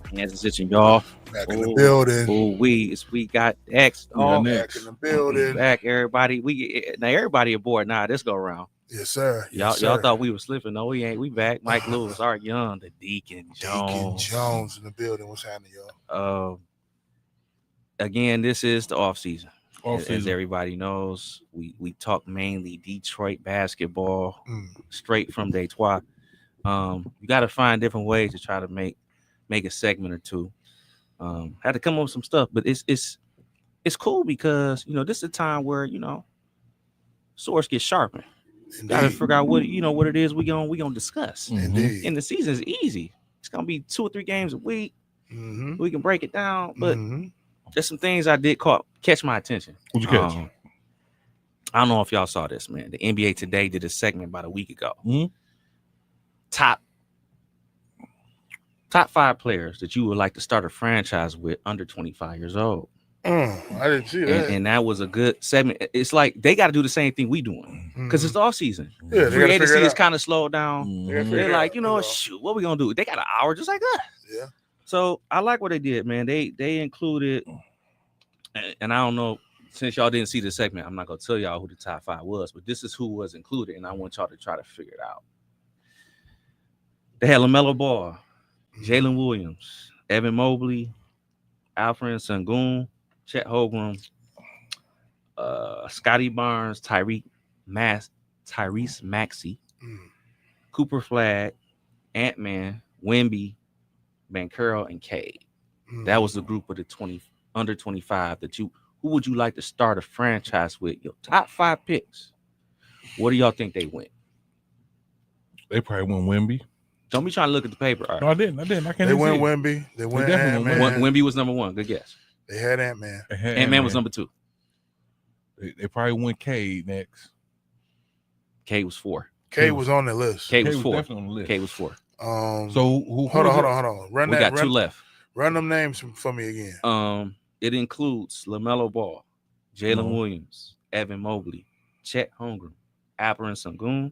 Kansas City, y'all. Back in the building. We got X. Back in the building. Back, everybody. Now everybody aboard now. This go around. Yes, sir. Y'all thought we were slipping. No, we ain't. We back. Mike Lewis, Art Young, the Deacon Jones in the building. What's happening, y'all? Again, this is the off season. As everybody knows, we talk mainly Detroit basketball, straight from Detroit. You got to find different ways to try to make a segment or two. Had to come up with some stuff, but it's cool because this is a time where swords get sharpened. Got to figure out what it is we gonna discuss. Indeed. And the season is easy. It's gonna be 2 or 3 games a week. We can break it down, but there's some things I did catch my attention. What'd you catch? I don't know if y'all saw this, man. The NBA Today did a segment about a week ago. Top 5 players that you would like to start a franchise with under 25 years old. I didn't see that. And that was a good segment. It's like they got to do the same thing we doing because it's the off season. Yeah, free agency is kind of slowed down. They're like, shoot, what we gonna do? They got an hour just like us. Yeah. So I like what they did, man. They included, and I don't know, since y'all didn't see the segment, I'm not gonna tell y'all who the top 5 was, but this is who was included, and I want y'all to try to figure it out. They had LaMelo Ball, Jalen Williams, Evan Mobley, Alfred Sengun, Chet Holmgren, Scotty Barnes, Tyrese Maxey, Cooper Flag, Ant-Man, Wemby, Banchero, and Cade. That was the group of the under 25 that who would you like to start a franchise with? Your top 5 picks. What do y'all think they went? They probably went Wemby. Don't be trying to look at the paper. No, I didn't. I can't. They went Wemby. They went Ant-Man. Wemby was number 1. Good guess. They had Ant-Man. Ant-Man was number 2. They probably went Cade next. Cade was 4. Cade was on the list. Cade was 4. Definitely on the list. Cade was 4. So hold on. We got 2 left. Run them names for me again. It includes LaMelo Ball, Jalen Williams, Evan Mobley, Chet Holmgren, Alperen Sengun,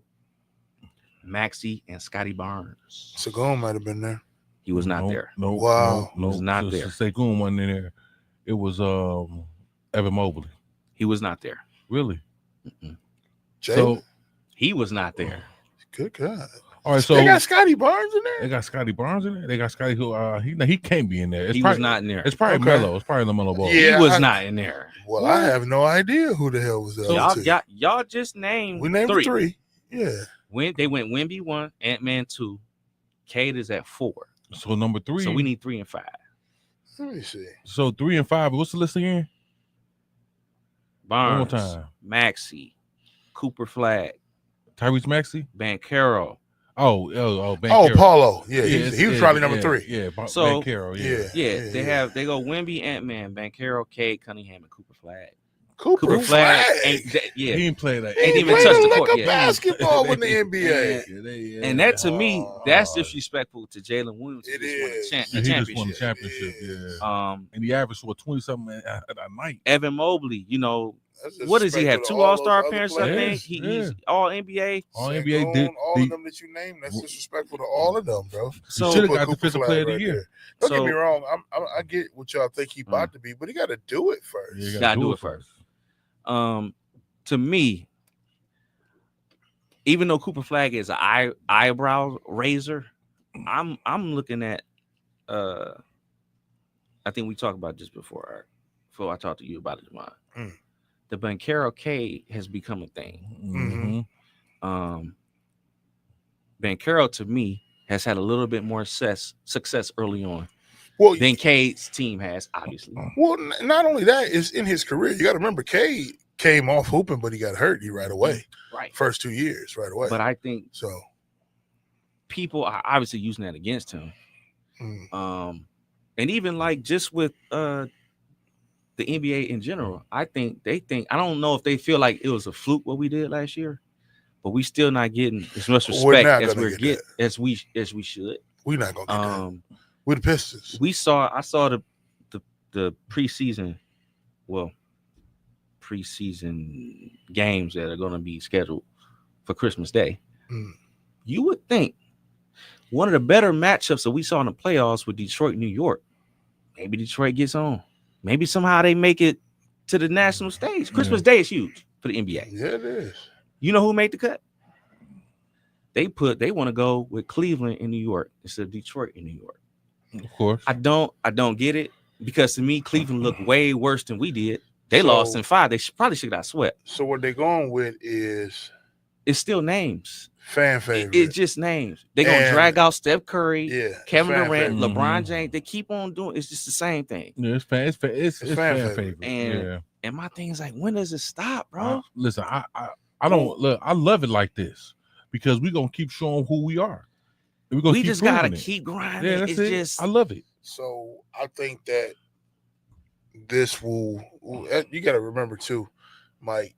Maxey, and Scotty Barnes. Sengun might have been there. He was not there. No, wow. He was not there. Sengun wasn't in there. It was Evan Mobley. He was not there. Really? So he was not there. Good God. All right, so they got Scotty Barnes in there. They got Scotty Barnes in there. They got Scotty who he can't be in there. He was not in there. It's probably Melo. It's probably LaMelo Ball. Yeah, he was not in there. Well, I have no idea who the hell was there. So y'all just named. We named 3. Yeah. They went Wemby 1, Ant-Man 2. Cade is at 4. So number 3. So we need 3 and 5. Let me see. So 3 and 5. What's the list again? Barnes, one more time. Maxey, Cooper Flag, Tyrese Maxey, Banchero. Banchero. Oh, Paulo. Yeah, he was probably number 3. Yeah, so Banchero. Yeah. They go Wemby, Ant-Man, Banchero, Cade, Cunningham, and Cooper Flag. Cooper Flag. He ain't played that. He ain't even touched the court yet. Basketball with the NBA. And that to me, that's disrespectful to Jalen Williams. It is. He just won the championship. Yeah. And he averaged 20-something at a night. Evan Mobley, what does he have? 2 All-Star appearances, I think. He's all NBA. All NBA. All of them that you named, that's disrespectful to all of them, bro. So he should have got Defensive Player of the Year. Don't get me wrong. I get what y'all think he about to be, but he got to do it first. You got to do it first. To me, even though Cooper Flag is an eyebrow raiser, I'm looking at I think we talked about this before I talked to you about it, Jamon. The Banchero Cade has become a thing. Banchero to me has had a little bit more success early on than Cade's team has, obviously. Well, not only that, it's in his career. You got to remember, Cade came off hooping, but he got hurt right away. Right. First 2 years, right away. But I think so. People are obviously using that against him. And even like just with the NBA in general, I don't know if they feel like it was a fluke what we did last year, but we still not getting as much respect as we should. We're not gonna get that. We're the Pistons. I saw the preseason games that are going to be scheduled for Christmas Day. You would think one of the better matchups that we saw in the playoffs with Detroit, New York. Maybe Detroit gets on. Maybe somehow they make it to the national stage. Christmas Day is huge for the NBA. Yeah, it is. You know who made the cut? They want to go with Cleveland in New York instead of Detroit in New York. Of course. I don't get it, because to me, Cleveland looked way worse than we did. They lost in 5. They probably should have got swept. So what they're going with is it's still names. Fan favorite. It's just names. They're gonna drag out Steph Curry, Kevin Durant, LeBron James. They keep on doing. It's just the same thing. Yeah, it's fan favorite. And my thing is like, when does it stop, bro? Listen, I don't look. I love it like this because we're gonna keep showing who we are. We just gotta keep grinding. Yeah, that's it. I love it. So I think that this will. You got to remember too, Mike,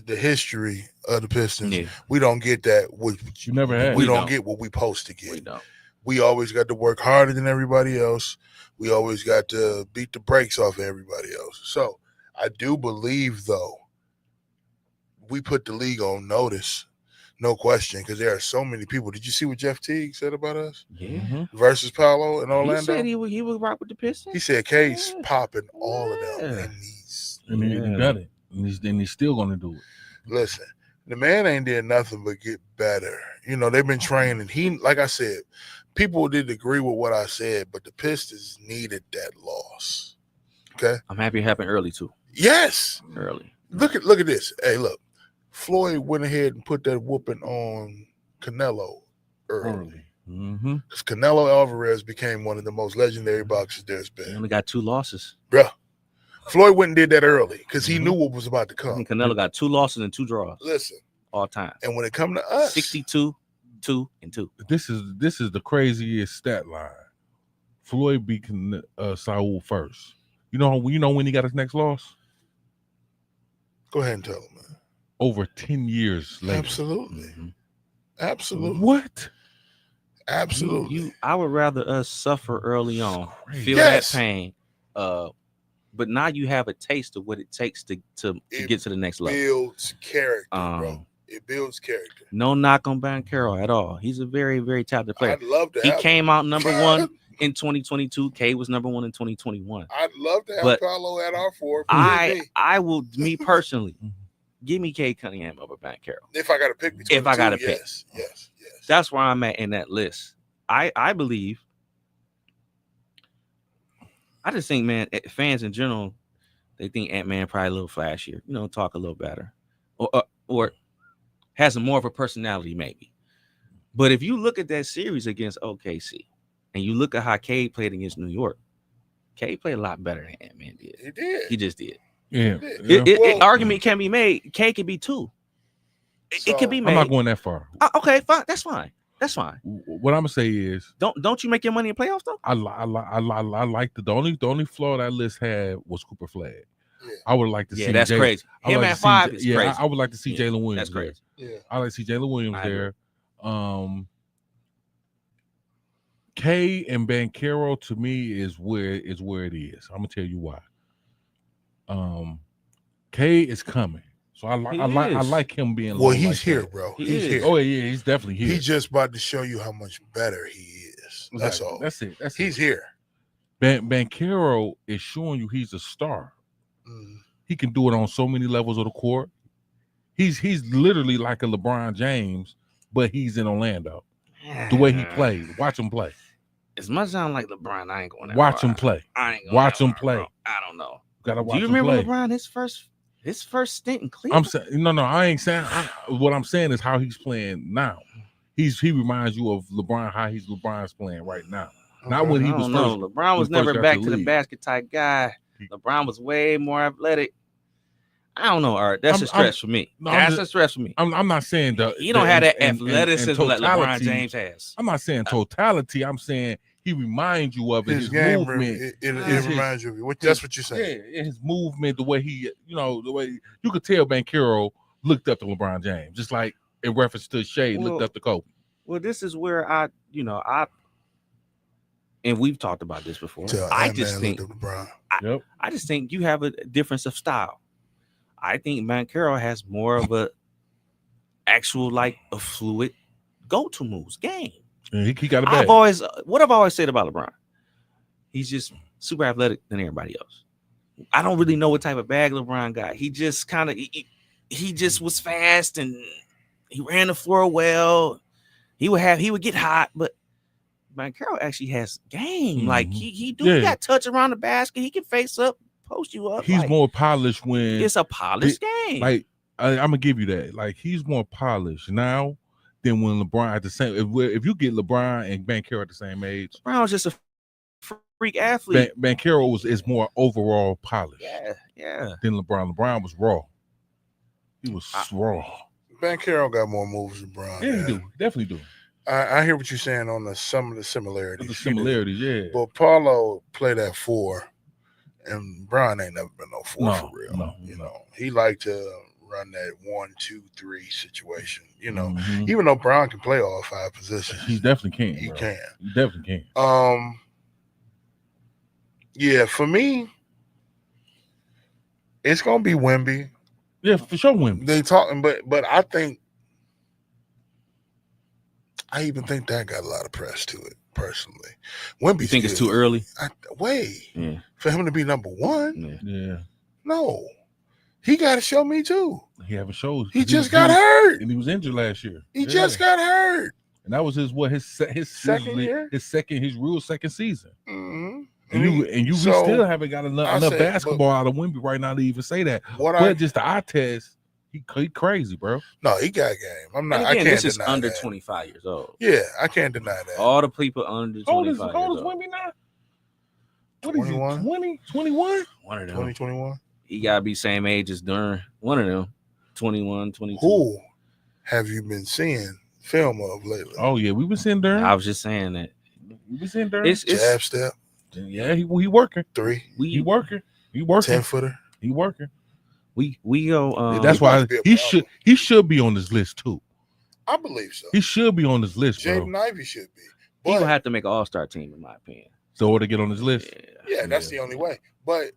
the history of the Pistons. Yeah. We don't get that. You never had. We don't get what we supposed to get. We don't. We always got to work harder than everybody else. We always got to beat the brakes off of everybody else. So I do believe, though, we put the league on notice. No question, because there are so many people. Did you see what Jeff Teague said about us? Yeah. Versus Paolo in Orlando? He said he would rock with the Pistons. He said K's popping all of them. And he done it. And he's still going to do it. Listen, the man ain't did nothing but get better. You know, they've been training. He, like I said, people didn't agree with what I said, but the Pistons needed that loss. Okay? I'm happy it happened early, too. Yes. Early. Look at this. Hey, look. Floyd went ahead and put that whooping on Canelo early. Because Canelo Alvarez became one of the most legendary boxers there's been. He only got 2 losses. Bruh. Floyd went and did that early because he knew what was about to come. Canelo got 2 losses and 2 draws. Listen. All time. And when it come to us. 62, 2, and 2. This is the craziest stat line. Floyd beat Saul first. You know when he got his next loss? Go ahead and tell him, man. Over 10 years later. Absolutely. Absolutely. What? Absolutely. I would rather us suffer early on, feel that pain, but now you have a taste of what it takes to get to the next level. It builds character, bro. It builds character. No knock on Banchero at all. He's a very, very talented player. I'd love to. He came out number 1 in 2022. K was number 1 in 2021. I'd love to have Paolo at our 4. I will, me personally. Give me Cade Cunningham over Banchero. If I got to pick between if I got to pick. Yes. That's where I'm at in that list. I believe. I just think, man, fans in general, they think Ant-Man probably a little flashier, talk a little better. Or has more of a personality, maybe. But if you look at that series against OKC and you look at how Cade played against New York, Cade played a lot better than Ant-Man did. He did. He just did. Yeah. Argument can be made. K could be 2. It could be made. I'm not going that far. Okay, fine. That's fine. What I'm gonna say is, don't you make your money in playoffs though? I like the only flaw that list had was Cooper Flag. Yeah. I would like to see. That's crazy. Him at 5 is crazy. I would like to see Jalen Williams. That's crazy. Yeah, I like to see Jalen Williams there. K and Banchero to me is where it is. I'm gonna tell you why. K is coming, so I like him being. Well, he's like here, that. bro. He's here. Oh yeah, he's definitely here. He's just about to show you how much better he is. That's all. That's it. He's here. Banchero is showing you he's a star. He can do it on so many levels of the court. He's literally like a LeBron James, but he's in Orlando. The way he plays, watch him play. As much as I don't like LeBron, I ain't going. Watch him play. I ain't going. Watch him play. Bro. I don't know. Gotta watch. Do you remember LeBron his first stint in Cleveland? I'm saying no. I ain't saying. What I'm saying is how he's playing now. He reminds you of LeBron. How LeBron's playing right now. Not when he was first. LeBron was never back to the basket type guy. LeBron was way more athletic. I don't know, Art. That's a stretch for me. That's a stretch for me. I'm not saying you don't have that athleticism that LeBron James has. I'm not saying totality. I'm saying he reminds you of his movement. It reminds you of it. That's what you're saying. Yeah, his movement, the way he, the way you could tell Banchero looked up to LeBron James, just like in reference to Shea looked up to Kobe. Well, this is where I and we've talked about this before. I just think you have a difference of style. I think Banchero has more of a actual a fluid go-to moves game. He got a bag. What I've always said about LeBron, he's just super athletic than everybody else. I don't really know what type of bag LeBron got. He just kind of he just was fast and he ran the floor well. He would get hot, but Banchero actually has game. Like he got touch around the basket. He can face up, post you up. He's more polished when it's a polished game. Like I'm gonna give you that. Like he's more polished now than when LeBron at the same. If you get LeBron and Banchero at the same age, LeBron's just a freak athlete. Banchero is more overall polished. Yeah. Than LeBron. LeBron was raw. He was raw. Banchero got more moves than LeBron. Yeah, he do. Definitely do. I hear what you're saying on some of the similarities. The similarities, yeah. But Paulo played at 4, and Bron ain't never been no 4 for real. No, you know, he liked to run that 1, 2, 3 situation. You know, even though Bron can play all 5 positions, he definitely can. He definitely can. Yeah, for me, it's gonna be Wemby. Yeah, for sure, Wemby. They talking, but I think. I even think that got a lot of press to it, personally. Wemby, you think it's too early? For him to be number 1? Yeah. No. He got to show me, too. He haven't showed. He just got hurt. And he was injured last year. He just got hurt. And that was his second year? His real second season. Mm-hmm. And we still haven't got enough basketball out of Wemby right now to even say that. Just the eye test, he crazy, bro. No, he got game. I'm not. Again, I can't this is deny under that. 25 years old. Yeah, I can't deny that. All the people under 25 years old. How old is Wemby now? 21? 21? One of them. 2021? He got to be same age as Durant. One of them. 21, 22. Who have you been seeing film of lately? Oh, yeah. We've been seeing Durant. I was just saying that. We've been seeing Durant. Jab step. Yeah, he working. 3. He working. 10-footer. He working. We go. That's why he should be on this list too. I believe so. He should be on this list, bro. Jaden Ivey should be. He gonna have to make an all-star team, in my opinion. So to get on this list. Yeah, that's the only way. But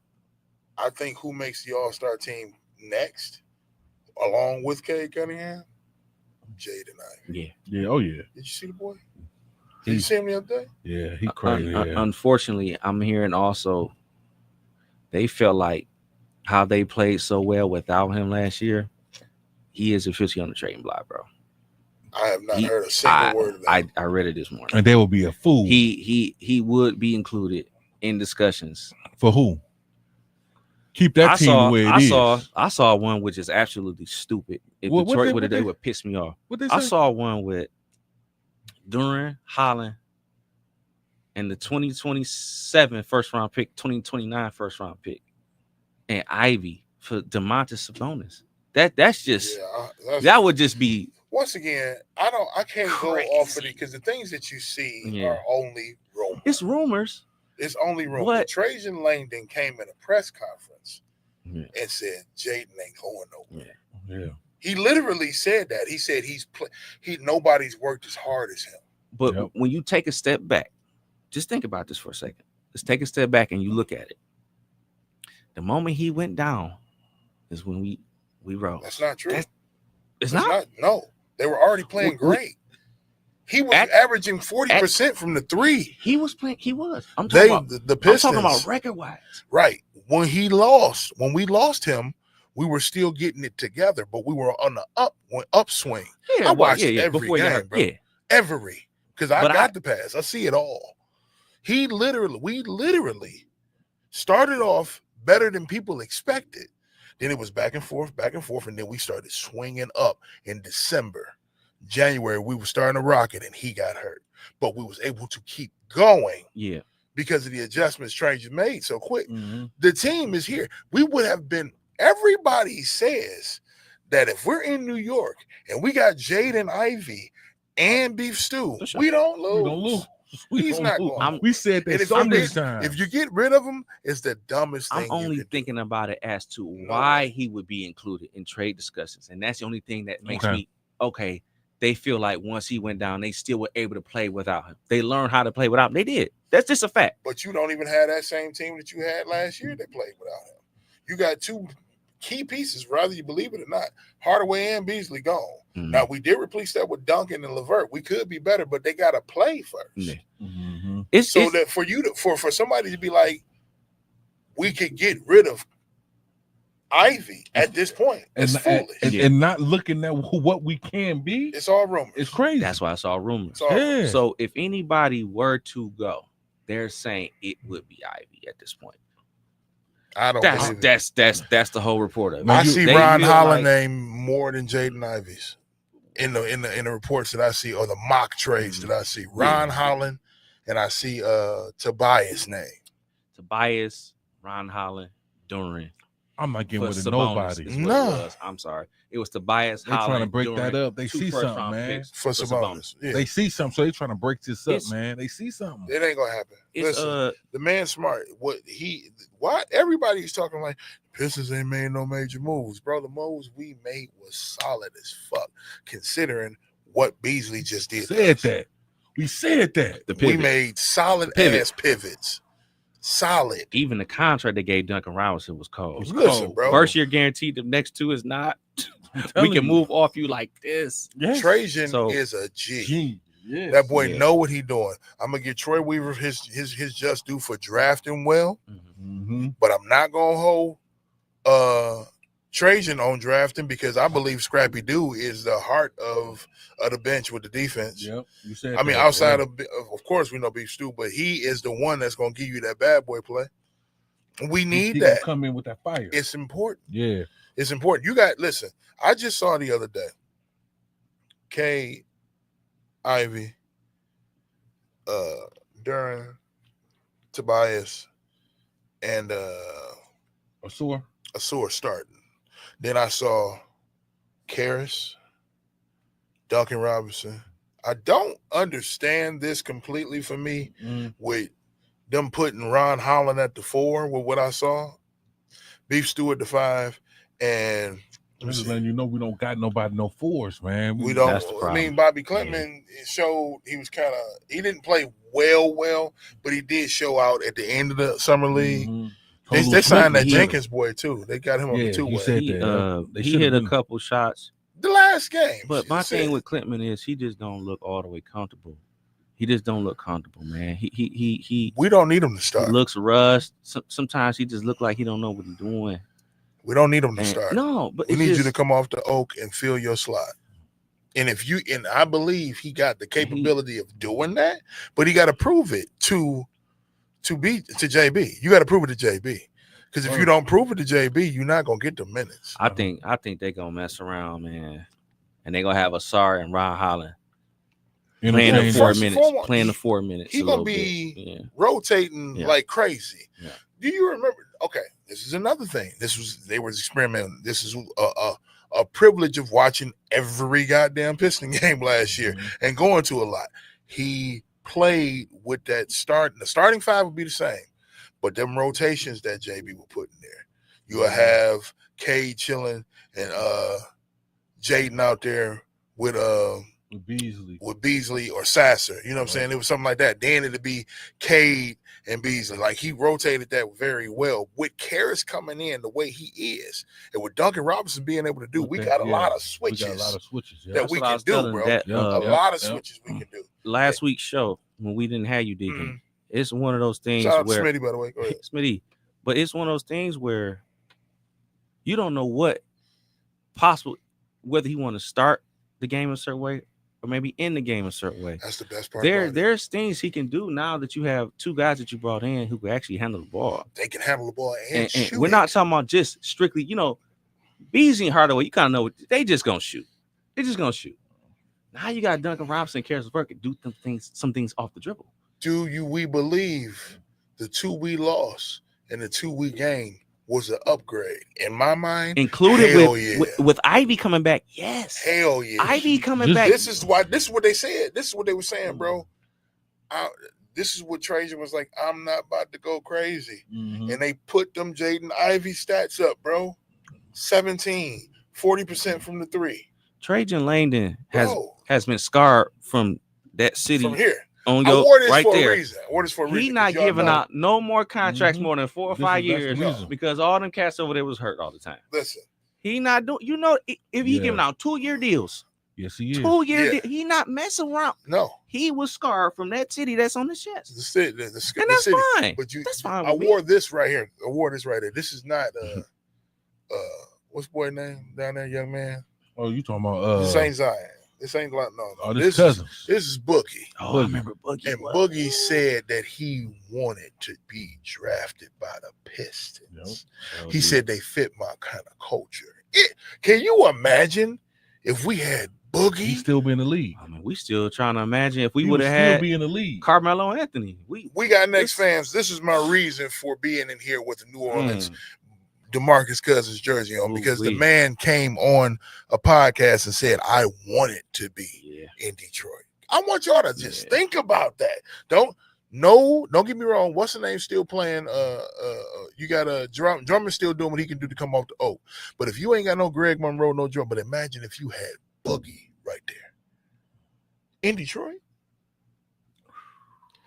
I think who makes the all-star team next, along with Cade Cunningham? Jaden Ivey. Yeah. Oh yeah. Did you see the boy? Did you see him the other day? Yeah, he crazy. Unfortunately, I'm hearing also they felt like how they played so well without him last year. He is officially on the trading block, bro. I have not heard a single word of that. I read it this morning. And they will be a fool. He would be included in discussions. For who? Keep that team the way it is. I saw one which is absolutely stupid. If Detroit would have, they would piss me off. I saw one with Durant, Holland, and the 2027 first round pick, 2029 first round pick, and Ivy for Domantas Sabonis. That's just that would just be. Once again, I can't go off of it because the things that you see are only rumors. It's rumors. It's only rumors. Trajan Langdon came in a press conference and said Jaden ain't going nowhere. Yeah. He literally said that. He said nobody's worked as hard as him. But when you take a step back, just think about this for a second. Let's take a step back and you look at it. The moment he went down is when we rose. That's not true. It's not. No, they were already playing great. He was averaging 40% from the 3. He was playing. He was. I'm talking about the Pistons. I'm talking about record wise. Right. When we lost him, we were still getting it together, but we were on the upswing. Yeah, I watched every game, bro. Yeah. Every. Because I got the pass. I see it all. We literally started off better than people expected. Then it was back and forth, and then we started swinging up in December. January, we were starting to rock it, and he got hurt. But we was able to keep going. Yeah. Because of the adjustments Trajan made so quick. Mm-hmm. The team is here. We would have been – everybody says that if we're in New York and we got Jaden Ivey and Beef Stew, we don't lose. We don't lose. He's not going. We said that so many times. If you get rid of him, it's the dumbest thing. I'm only thinking about it as to why he would be included in trade discussions. And that's the only thing that makes me okay. They feel like once he went down, they still were able to play without him. They learned how to play without him. They did. That's just a fact. But you don't even have that same team that you had last year that played without him. You got 2 key pieces, whether you believe it or not. Hardaway and Beasley gone. Mm-hmm. Now, we did replace that with Duncan and LeVert. We could be better, but they got to play first. Yeah. Mm-hmm. That for you to for somebody to be like, we could get rid of Ivy at this point. It's foolish. And not looking at what we can be. It's all rumors. It's crazy. That's why it's all rumors. It's all rumors. So if anybody were to go, they're saying it would be Ivy at this point. I don't. That's the whole report of it. I see Ron Holland name more than Jaden Ivey's in the reports that I see, or the mock trades that I see. Ron Holland, and I see Tobias name. Tobias, Ron Holland, Duran. I'm not getting with nobody. No, I'm sorry. It was Tobias. They're trying to break that up. They see something, man. For Sabonis. Yeah. They see something, so they trying to break this up, man. They see something. It ain't gonna happen. Listen, the man's smart. Why everybody's talking like Pistons ain't made no major moves, bro? The moves we made was solid as fuck, considering what Beasley just did. We said that. We made solid ass pivots. Solid. Even the contract they gave Duncan Robinson was cold. Listen, bro. First year guaranteed. The next two is not. We can move off you like this. Yes. Trajan is a G. Yes. That boy know what he doing. I'm gonna get Troy Weaver his just due for drafting well, but I'm not gonna hold Trajan on drafting because I believe Scrappy Doo is the heart of the bench with the defense. Yep, you said. I mean, outside of course we know Beef Stew, but he is the one that's gonna give you that bad boy play. We need he that. Come in with that fire. It's important. Yeah, it's important. Listen. I just saw the other day. K. Ivy, Duran, Tobias, and Asur starting. Then I saw Karras, Duncan Robinson. I don't understand this completely for me with them putting Ron Holland at the 4 with what I saw. Beef Stew at the 5, and just letting you know we don't got nobody no 4s, man. We don't. I mean, Bobby Clemens showed he was he didn't play well, but he did show out at the end of the summer league. They signed that Jenkins boy too. They got him on the 2-way. He hit a couple shots the last game. But my thing with Clinton is he just don't look all the way comfortable. He just don't look comfortable, man. He we don't need him to start. He looks rushed. Sometimes he just look like he don't know what he's doing. We don't need him to start. No, but we need you to come off the oak and fill your slot. And I believe he got the capability of doing that, but he got to prove it to JB. You got to prove it to JB. Because if you don't prove it to JB, you're not gonna get the minutes. I think they're gonna mess around, man. And they're gonna have Asar and Ron Holland playing the 4 minutes. He's gonna be rotating like crazy. Yeah. Do you remember? Okay, this is another thing. They were experimenting. This is a privilege of watching every goddamn Piston game last year and going to a lot. He played with that the starting 5 would be the same, but them rotations that JB will put in there, you'll have Cade chilling and Jaden out there with Beasley or Sasser. You know what I'm saying? It was something like that. Then it'd be Cade and Beasley. Like he rotated that very well. With Karras coming in the way he is, and with Duncan Robinson being able to do, we got a lot of switches. We got a lot of switches that we can do, bro. A lot of switches we can do. Last week's show when we didn't have you, Deacon, it's one of those things Shout out where to Smitty, by the way. Go ahead. Smitty, but it's one of those things where you don't know what possible whether he want to start the game a certain way or maybe end the game a certain way. That's the best part. There's things he can do now that you have 2 guys that you brought in who can actually handle the ball. They can handle the ball and shoot. We're not talking about just strictly, Beasley and Hardaway, you kind of know they just gonna shoot. They're just gonna shoot. Now you got Duncan Robinson and Karras LeVert do some things off the dribble. We believe the 2 we lost and the 2 we gained was an upgrade in my mind. Included with Ivy coming back. Yes. Hell yeah. Ivy coming back. This is what they said. This is what they were saying, bro. This is what Trajan was like, I'm not about to go crazy. And they put them Jaden Ivy stats up, bro. 17, 40% from the 3. Trajan Langdon has been scarred from that city. From here. on I your wore this right for there. a reason. I wore this for a reason. He not giving out no more contracts more than 4 or 5 years because all them cats over there was hurt all the time. Listen, he not doing. You know, if he giving out 2-year deals. Yes, he is. 2-year deal. He not messing around. No, he was scarred from that city that's on the chest. The city, and that's city. fine. But that's fine. I wore this right here. I wore this right here. This is not what's boy name down there, young man? Oh, you talking about this ain't Zion. This ain't like no. Oh, this is Boogie. Oh, I remember Boogie. And Boogie said that he wanted to be drafted by the Pistons. Yep. He said they fit my kind of culture. Can you imagine if we had Boogie? He'd still be in the league. I mean, we still trying to imagine if we would have had be in the league. Carmelo Anthony. We got Knicks fans. This is my reason for being in here with the New Orleans DeMarcus Cousins jersey on, because the man came on a podcast and said, I wanted to be in Detroit. I want y'all to just think about that. Don't get me wrong. What's the name still playing? You got a Drummond still doing what he can do to come off the oak. But if you ain't got no Greg Monroe, no Drummond, but imagine if you had Boogie right there in Detroit.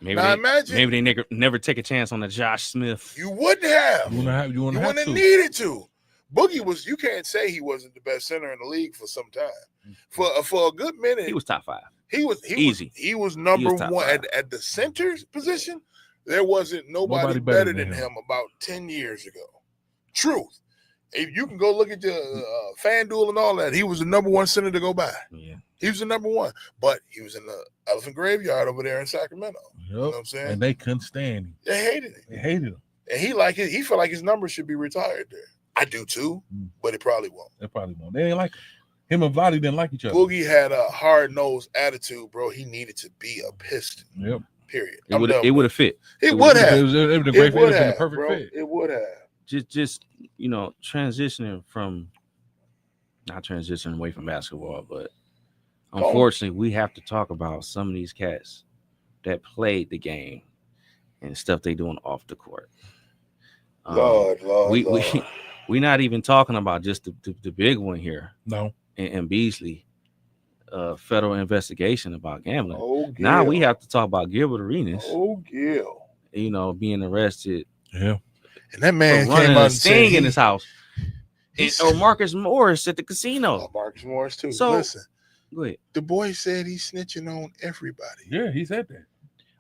Maybe they never take a chance on the Josh Smith. You wouldn't have. You wouldn't have needed to. Boogie was. You can't say he wasn't the best center in the league for some time. For a good minute, he was top 5. He was easy. He was number 1 at the center position. There wasn't nobody better than him about 10 years ago. Truth. If you can go look at the FanDuel and all that, he was the number 1 center to go by. Yeah. He was the number 1, but he was in the elephant graveyard over there in Sacramento. Yep. You know what I'm saying? And they couldn't stand him. They hated him. And he felt like his number should be retired there. I do too, but it probably won't. They didn't like him and Vladdy didn't like each other. Boogie had a hard-nosed attitude, bro. He needed to be a Piston. Yep. Period. It would have fit. It would have. It would have been a perfect fit. It would have. Just transitioning from, not transitioning away from basketball, but unfortunately, we have to talk about some of these cats that played the game and stuff they doing off the court. Lord. We're not even talking about just the big one here. No. And Beasley, federal investigation about gambling. Oh, Gil. Now we have to talk about Gilbert Arenas. Oh, Gil. Being arrested. Yeah. And that man came out and staying in his house. Or Marcus Morris at the casino. Oh, Marcus Morris too. So, listen, go ahead. The boy said he's snitching on everybody. Yeah, he said that.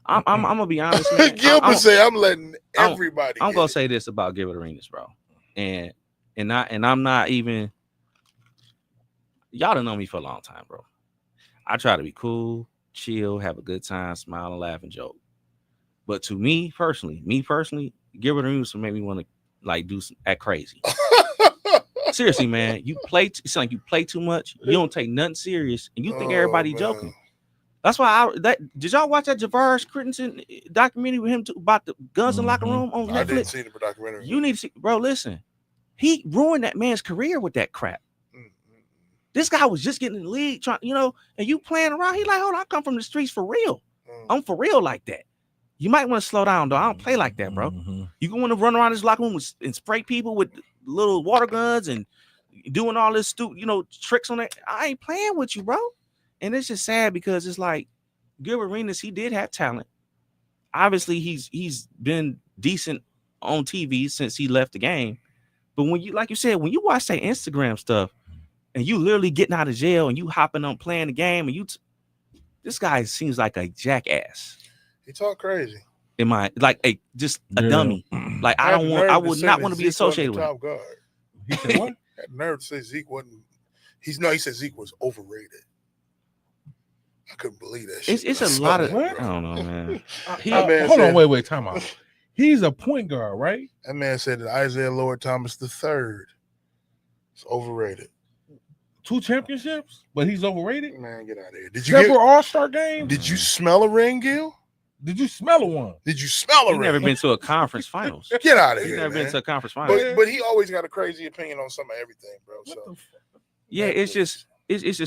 I'm gonna be honest, man. Gilbert said I'm letting everybody. I'm gonna say this about Gilbert Arenas, bro. And I'm not even. Y'all done know me for a long time, bro. I try to be cool, chill, have a good time, smile and laugh and joke. But to me personally, Gilbert Arenas made me want to act crazy. Seriously, man, it's like you play too much. You don't take nothing serious, and you think everybody joking. That's why did y'all watch that Javaris Crittenson documentary with him about the guns in the locker room on Netflix? I didn't see the documentary. You need to see, bro. Listen, he ruined that man's career with that crap. This guy was just getting in the league, trying, and you playing around. He like, hold on, I come from the streets for real. I'm for real like that. You might want to slow down, though. I don't play like that, bro. You going to run around this locker room and spray people with little water guns and doing all this stupid, tricks on it. I ain't playing with you, bro. And it's just sad because it's like Gilbert Arenas, he did have talent. Obviously, he's been decent on TV since he left the game. But when you, like you said, when you watch that Instagram stuff and you literally getting out of jail and you hopping on playing the game and this guy seems like a jackass. He talk crazy. Am I like a dummy? Like I would not want to be associated with him. Guard. He said what? Had nerve to say Zeke wasn't. He said Zeke was overrated. I couldn't believe that shit. It's a lot of. I don't know, man. Hold on, wait, time out. He's a point guard, right? That man said that Isaiah Lord Thomas III is overrated. 2 championships, but he's overrated. Man, get out of here. Did you several All-Star games? Did you smell a ring, Gil? Did you smell one? Did you smell a ring? Never been to a conference finals. Get out of here. He's never been to a conference finals. finals. But he always got a crazy opinion on some of everything, bro. So yeah, it's just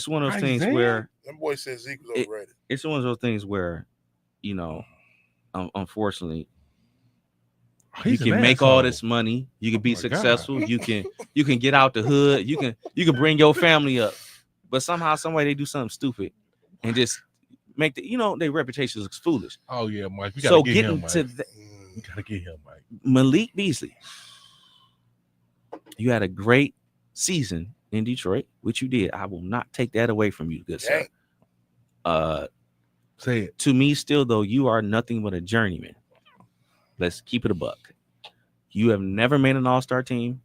one of those things where that boy says Zeke was overrated. It's one of those things where, unfortunately, you can make all this money, you can be successful, you can get out the hood, you can bring your family up, but somehow, some way they do something stupid and just make their reputation looks foolish. Oh yeah, Mike. We gotta get him, Mike. We gotta get him, Mike. Malik Beasley, you had a great season in Detroit, which you did. I will not take that away from you, good sir. Say it. To me, still though, you are nothing but a journeyman. Let's keep it a buck. You have never made an all-star team.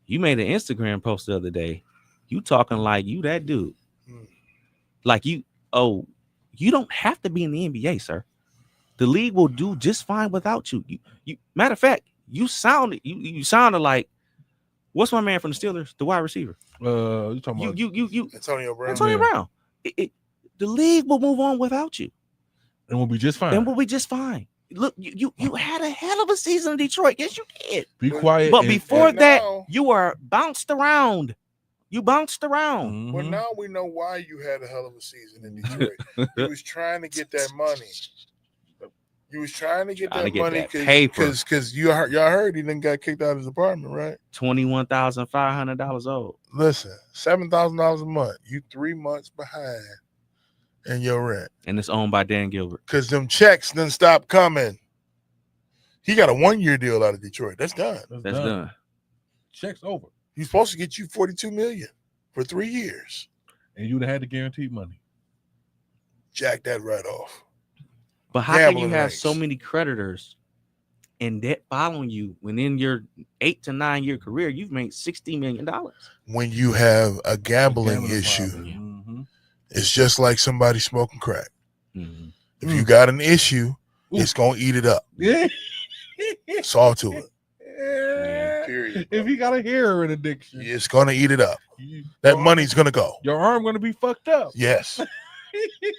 You made an Instagram post the other day. You talking like you that dude. Like you don't have to be in the NBA, sir. The league will do just fine without you. You matter of fact, you sounded like what's my man from the Steelers, the wide receiver? You talking about Antonio Brown. Antonio Brown. The league will move on without you. And we'll be just fine. Look, you had a hell of a season in Detroit. Yes, you did. Be quiet. But before that, you were bounced around. You bounced around. Mm-hmm. Well, now we know why you had a hell of a season in Detroit. You was trying to get that money. You was trying to get that money because y'all heard he didn't got kicked out of his apartment, right? $21,500 old. Listen, $7,000 a month. You 3 months behind in your rent, and it's owned by Dan Gilbert. Because them checks didn't stop coming. He got a 1-year deal out of Detroit. That's done. That's done. Check's over. He's supposed to get you $42 million for 3 years, and you'd have had the guaranteed money. Jack that right off. But how can you have so many creditors and debt following you when in your 8 to 9 year career you've made $60 million? When you have a gambling issue, it's just like somebody smoking crack. Mm-hmm. If you got an issue, it's gonna eat it up. It's all to it. Period. If you got a heroin addiction, it's gonna eat it up. That money's gonna go. Your arm gonna be fucked up. Yes.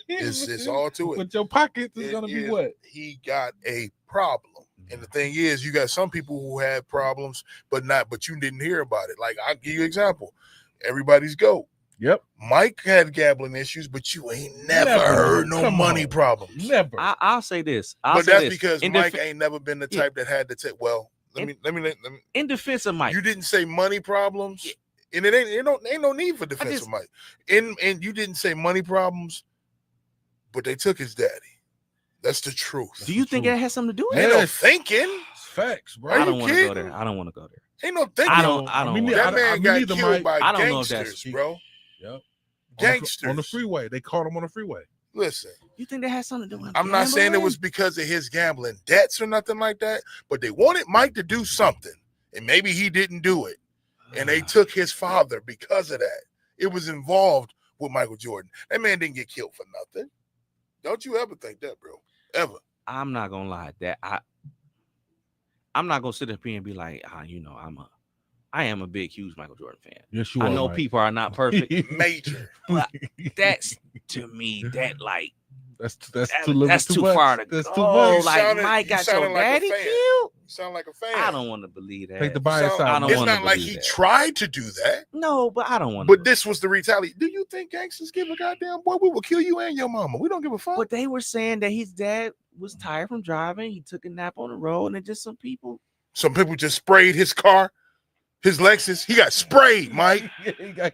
It's all to it. But your pockets is gonna be what? He got a problem. And the thing is, you got some people who had problems, but you didn't hear about it. Like, I'll give you an example. Everybody's GOAT. Yep. Mike had gambling issues, but you ain't never heard no money problems. Never. I'll say this. Because Mike ain't never been the type that had to take. Well, let me. In defense of Mike, you didn't say money problems, and it ain't no need for defense of Mike. And you didn't say money problems, but they took his daddy. That's the truth. Do you think that has something to do with it? Ain't no thinking. It's facts, bro. I don't want to go there. I don't want to go there. Ain't no thinking. I don't. That man got killed by gangsters, bro. Yep. Gangsters on the freeway. They caught him on the freeway. Listen, you think that has something to do with it? I'm not saying it was because of his gambling debts or nothing like that, but they wanted Mike to do something, and maybe he didn't do it, and they took his father because of that. It was involved with Michael Jordan. That man didn't get killed for nothing. Don't you ever think that, bro? Ever? I'm not gonna lie. I'm not gonna sit up here and be like, I am a big, huge Michael Jordan fan. Yes, you I are, know Mike. people are not perfect. Major. But that's, to me, that's too far to go. That's too much. Like, Mike got your daddy killed? You sound like a fan. I don't want to believe that. Take the bias out. It's not like he tried to do that. No, but I don't want to. But this was the retaliation. Do you think gangsters give a goddamn boy? We will kill you and your mama. We don't give a fuck. But they were saying that his dad was tired from driving. He took a nap on the road, and just some people just sprayed his car. His Lexus, he got sprayed, Mike.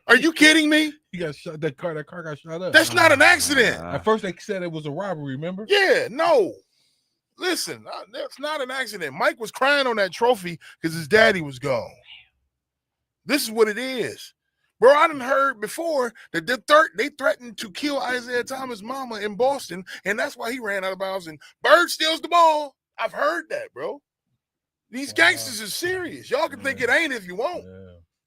Are you kidding me? He got shot. That car got shot up. That's not an accident. At first, they said it was a robbery. Remember? Yeah, no. Listen, that's not an accident. Mike was crying on that trophy because his daddy was gone. This is what it is, bro. I done heard before that they threatened to kill Isaiah Thomas' mama in Boston, and that's why he ran out of bounds. And Bird steals the ball. I've heard that, bro. These gangsters are serious. Y'all can think it ain't if you want.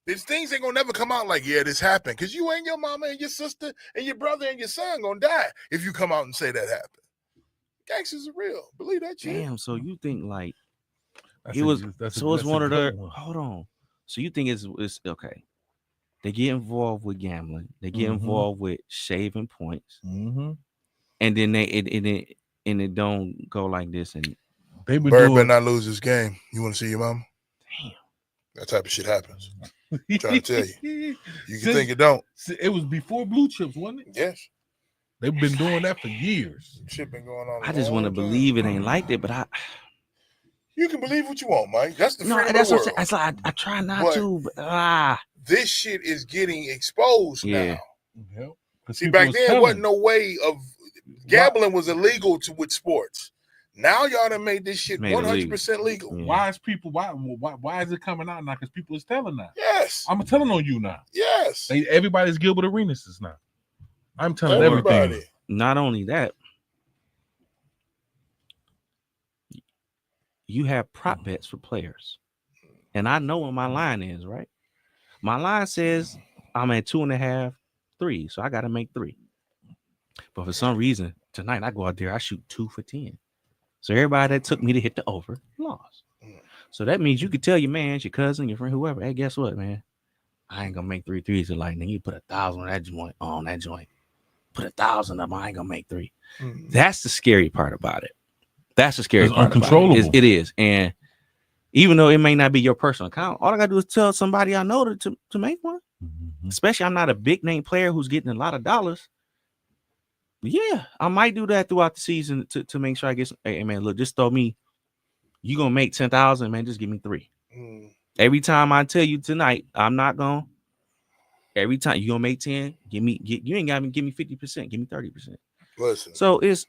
These things ain't gonna never come out like, yeah, this happened. Because you and your mama and your sister and your brother and your son gonna die if you come out and say that happened. Gangsters are real. Believe that shit. Damn, so you think like he was it's one of the hold on. So you think it's okay. They get involved with gambling, they get involved with shaving points, and then it don't go like this and Bird better not lose this game. You want to see your mama? Damn. That type of shit happens. I'm trying to tell you. You can think it don't. It was before blue chips, wasn't it? Yes. They've been doing that for years. Shit been going on. I just want to believe it ain't like that, but you can believe what you want, Mike. That's the freedom that's of the what world. I try not to, but this shit is getting exposed now. Yep. See, back then, there wasn't no way of gambling was illegal with sports. Now y'all done made this shit 100% legal. Yeah. Why is people? Why is it coming out now? Because people is telling now. Yes, I'm telling on you now. Yes, everybody's Gilbert Arenas now. I'm telling everybody. Not only that, you have prop bets for players, and I know what my line is. Right, my line says I'm at 2.5, 3, so I got to make 3. But for some reason tonight I go out there, I shoot 2 for 10. So everybody that took me to hit the over lost. So that means you could tell your man, your cousin, your friend, whoever, hey, guess what, man? I ain't gonna make 3 threes. Like, then you put 1,000 on that joint. Put 1,000 up. I ain't gonna make 3. That's the scary part about it. That's the scary part. Uncontrollable. It is. And even though it may not be your personal account, all I gotta do is tell somebody I know to make one. Mm-hmm. Especially I'm not a big name player who's getting a lot of dollars. Yeah, I might do that throughout the season to make sure I get some. Hey, man, look, just throw me. You gonna make 10,000, man? Just give me 3. Every time I tell you tonight, I'm not gonna. Every time you gonna make 10, you ain't gotta give me 50%. Give me 30%. Listen. So it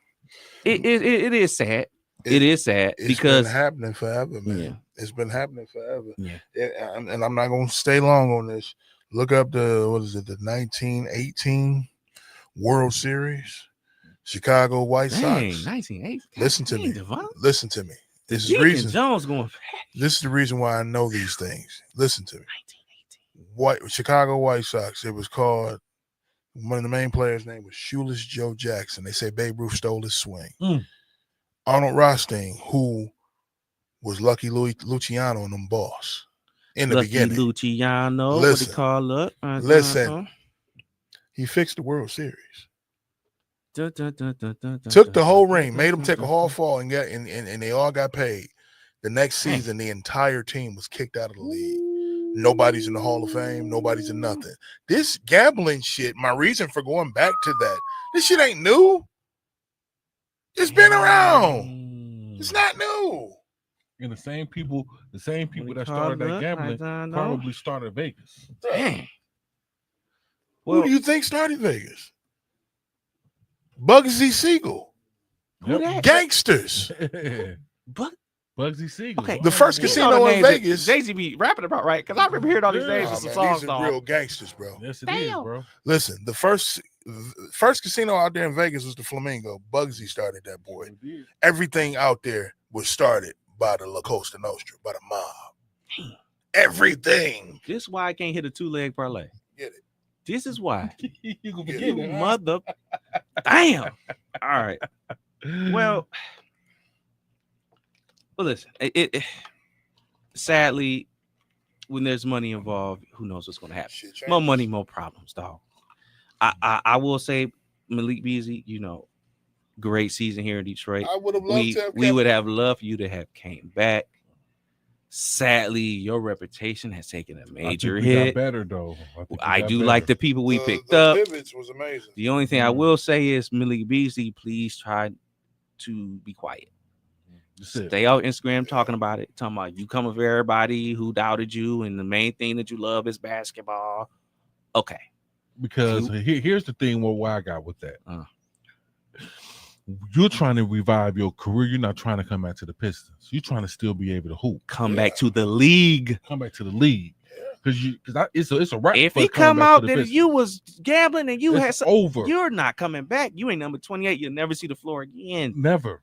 is sad. It is sad because it's been happening forever, man. Yeah. It's been happening forever. Yeah. And I'm not gonna stay long on this. Look up the 1918 World Series, Chicago White Sox. 1980. Listen to me. Devon. Listen to me. This is the reason Jones going back. This is the reason why I know these things. Listen to me. Chicago White Sox. It was called. One of the main players' name was Shoeless Joe Jackson. They say Babe Ruth stole his swing. Arnold Rothstein, who was Lucky Luciano and them boss in the beginning. Luciano, listen, what they call up. Listen, he fixed the World Series. Took the whole ring, made them take a hard fall, and they all got paid. The next season, the entire team was kicked out of the league. Nobody's in the Hall of Fame. Nobody's in nothing. This gambling shit, my reason for going back to that, this shit ain't new. It's been around. It's not new. And the same people that started that gambling probably started Vegas. Dang. Well, who do you think started Vegas? Bugsy Siegel. Yep. Gangsters. Bugsy Siegel. Okay. The first casino in Vegas. Jay-Z be rapping about, right? Because I remember hearing all these names and some songs. These are real gangsters, bro. Yes, it is, bro. Listen, the first casino out there in Vegas was the Flamingo. Bugsy started that boy. Everything out there was started by the La Costa Nostra, by the mob. Everything. This is why I can't hit a 2-leg parlay. Get it. This is why. You can forget it, mother. Damn. All right. Well, listen. It sadly, when there's money involved, who knows what's going to happen? More money, more problems, dog. I will say, Malik Beasley, great season here in Detroit. I would have loved to have. We would have loved you to have came back. Sadly, your reputation has taken a major hit. Got better though. I do like the people we picked up. The pivots was amazing. The only thing I will say is, Malik Beasley, please try to be quiet. Stay out Instagram talking about it. Talking about you coming for everybody who doubted you, and the main thing that you love is basketball. Okay. Because here's the thing where I got with that. You're trying to revive your career. You're not trying to come back to the Pistons. You're trying to still be able to hoop. Come back to the league. Come back to the league. Because it's a right. If he come out that you was gambling and you it's had some, over, you're not coming back. You ain't number 28. You'll never see the floor again. Never.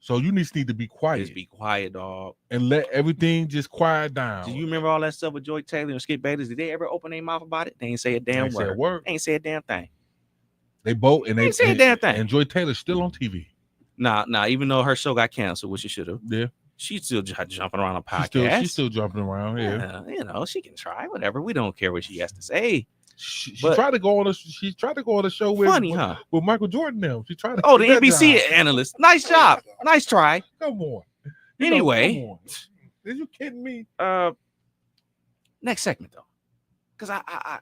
So you need to be quiet. Just be quiet, dog, and let everything just quiet down. Do you remember all that stuff with Joy Taylor and Skip Bayless? Did they ever open their mouth about it? They ain't say a damn word. They ain't say a damn thing. They both and they say a damn thing. And Joy Taylor's still on TV. Nah. Even though her show got canceled, which she should have. Yeah. She's still jumping around on podcasts. She's still jumping around. Yeah. She can try whatever. We don't care what she has to say. She tried to go on a show with Michael Jordan now. She tried to. Oh, the NBC analyst. Nice job. Nice try. Come on. Anyway, come on. Are you kidding me? Next segment though, because I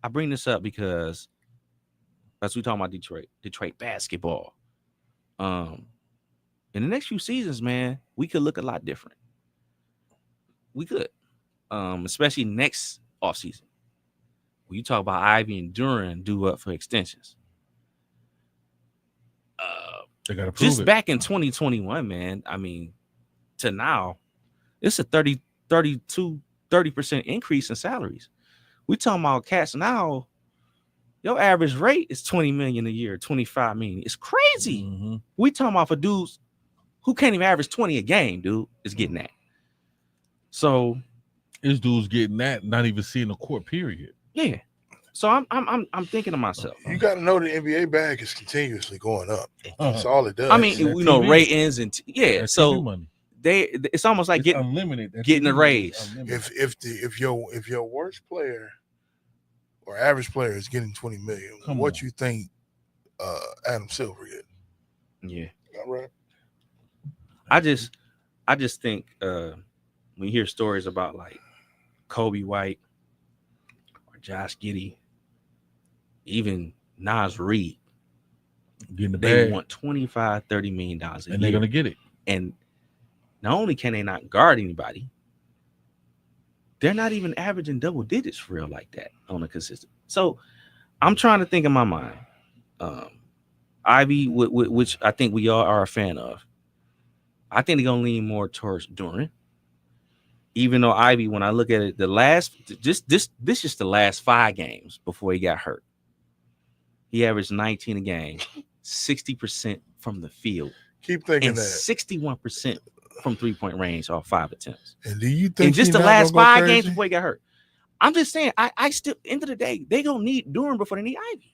bring this up because as we talking about Detroit basketball. In the next few seasons, man, we could look a lot different. We could, especially next offseason. when you talk about Ivy and Duran due up for extensions. They got to prove Just it. back in 2021, man. I mean, to now, it's a 30% increase in salaries. We talking about cats now. Your average rate is 20 million a year, 25 million. It's crazy. Mm-hmm. We talking about for dudes who can't even average 20 a game, dude, is getting that. So this dude's getting that, not even seeing the court period. Yeah. So I'm thinking to myself. You got to know the NBA bag is continuously going up. That's all it does. I mean, you know, ratings and so money. It's almost like it's unlimited. Getting a raise. If your worst player or average player is getting 20 million, what you think Adam Silver get? Yeah. All right. I just think when you hear stories about like Kobe White or Josh Giddey, even Nas Reed, getting the they bag. want $25-30 million a year. And they're gonna get it. And not only can they not guard anybody, they're not even averaging double digits for real like that on a consistent. So I'm trying to think in my mind. Ivy, which I think we all are a fan of, I think they're gonna lean more towards Duran. Even though Ivy, when I look at it, this is the last 5 games before he got hurt. He averaged 19 a game, 60% from the field. Keep thinking and that 61% from 3-point range off 5 attempts. And do you think in just the last 5 games before he got hurt? I'm just saying, I still, end of the day, they gonna need Duran before they need Ivy.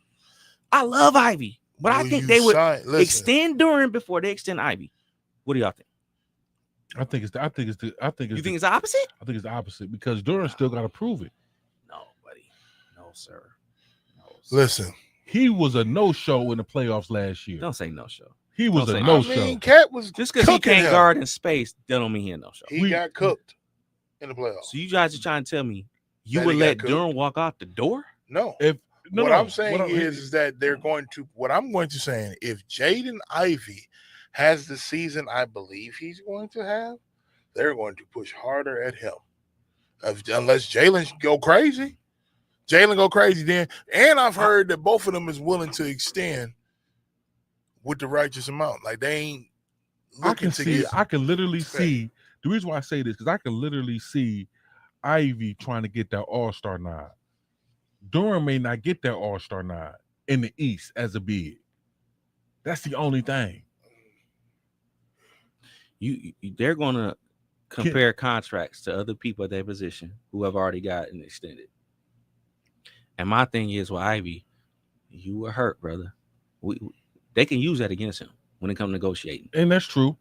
I love Ivy, but I think they would extend Duran before they extend Ivy. What do y'all think? You think it's the opposite? I think it's the opposite because Duran still got to prove it. No, buddy. No, sir. Listen, he was a no-show in the playoffs last year. Don't say no-show. He was a no-show. I mean, Cat was just because he can't guard in space, that don't mean he a no-show. He got cooked in the playoffs. So you guys are trying to tell me you would let Duran walk out the door? No. What I'm saying is that they're going to. What I'm going to say, if Jaden Ivey has the season I believe he's going to have, they're going to push harder at him. Unless Jalen go crazy. Then. And I've heard that both of them is willing to extend with the righteous amount. Like they ain't looking I can literally see the reason why I say this because I can literally see Ivy trying to get that all-star nod. Duran may not get that all-star nod in the East as a big. That's the only thing. They're gonna compare contracts to other people at their position who have already gotten extended. And my thing is, with Ivy, you were hurt, brother. They can use that against him when it comes to negotiating. And that's true.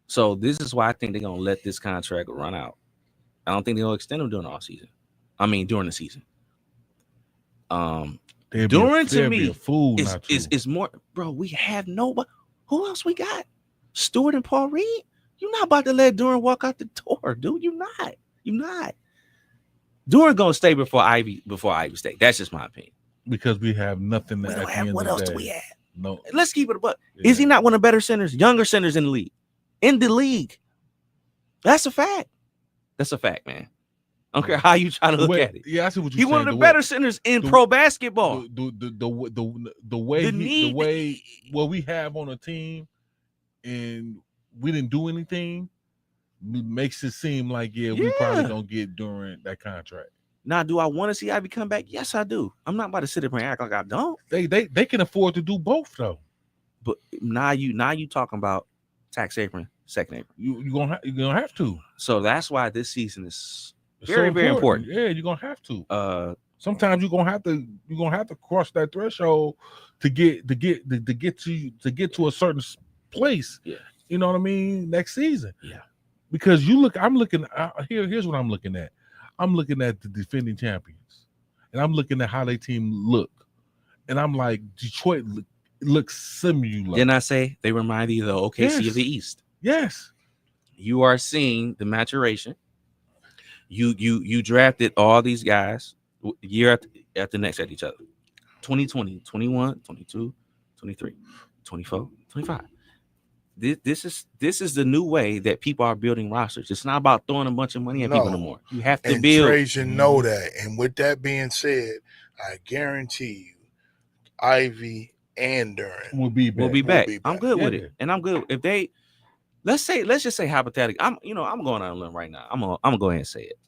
So this is why I think they're gonna let this contract run out. I don't think they're gonna extend him during the season. During the season. Duran to me is more, bro. We have nobody. Who else we got? Stewart and Paul Reed. You're not about to let Duran walk out the door, dude. You're not. Duran gonna stay before Ivy stay. That's just my opinion. Because we have nothing. What else do we have? No. Let's keep it a buck. Yeah. Is he not one of the better centers, younger centers in the league? That's a fact. man. I don't care how you try to look at it. Yeah, I see what you're saying. He's one of the better centers in pro basketball. The way what we have on a team and we didn't do anything makes it seem like we probably don't get during that contract. Now, do I want to see Ivy come back? Yes, I do. I'm not about to sit up and act like I don't. They can afford to do both though. But now you talking about tax apron, second apron. You're gonna have to. So that's why this season is very, very important. Yeah, you're gonna have to. Sometimes you're gonna have to cross that threshold to get to a certain place. Yeah. You know what I mean? Next season. Yeah. Because here's what I'm looking at. I'm looking at the defending champions, and I'm looking at how their team look, and I'm like, Detroit looks similar. Didn't I say they remind you of the OKC of the East? Yes. You are seeing the maturation. You drafted all these guys year after next at each other. 2020, 21, 22, 23, 24, 25. this is the new way that people are building rosters. It's not about throwing a bunch of money at people no more. You have to and build. Trajan know that. And with that being said, I guarantee you, Ivy and Duran will be back. I'm good with it, and I'm good if they. Let's just say hypothetically. I'm going on a limb right now. I'm gonna go ahead and say it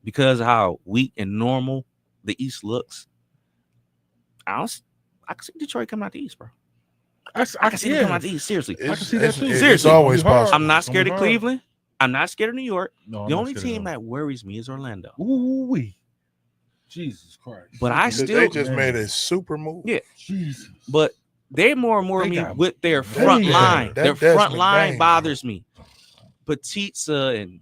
because of how weak and normal the East looks. I can see Detroit coming out the East, bro. I can see them coming out the East. Seriously, I can see that too. Seriously, it's always possible. I'm not scared of Cleveland. I'm not scared of New York. No, the only team that worries me is Orlando. Ooh, Jesus Christ! But they just made a super move. Yeah, Jesus. But they more and more me with their front line. Their front line bothers me. Batista and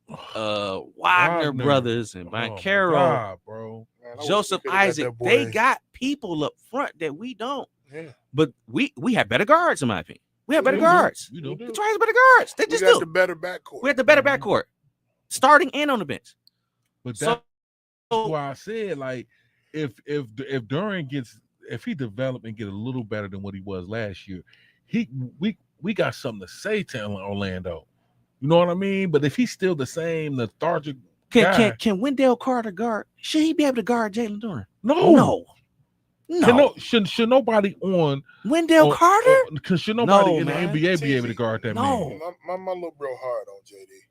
Wagner brothers and Banchero, bro. Joseph Isaac. They got people up front that we don't. Yeah. But we have better guards, in my opinion. We have better guards. We do. Detroit has better guards. They just do. The better backcourt. We have the better backcourt, starting and on the bench. But that's why I said, like, if Duran if he develop and get a little better than what he was last year, we got something to say to Orlando. You know what I mean? But if he's still the same lethargic guy, can Wendell Carter guard? Should he be able to guard Jalen Duran? No. Should nobody on Wendell Carter? Should nobody in the NBA be able to guard that man? My little bro hard on JD.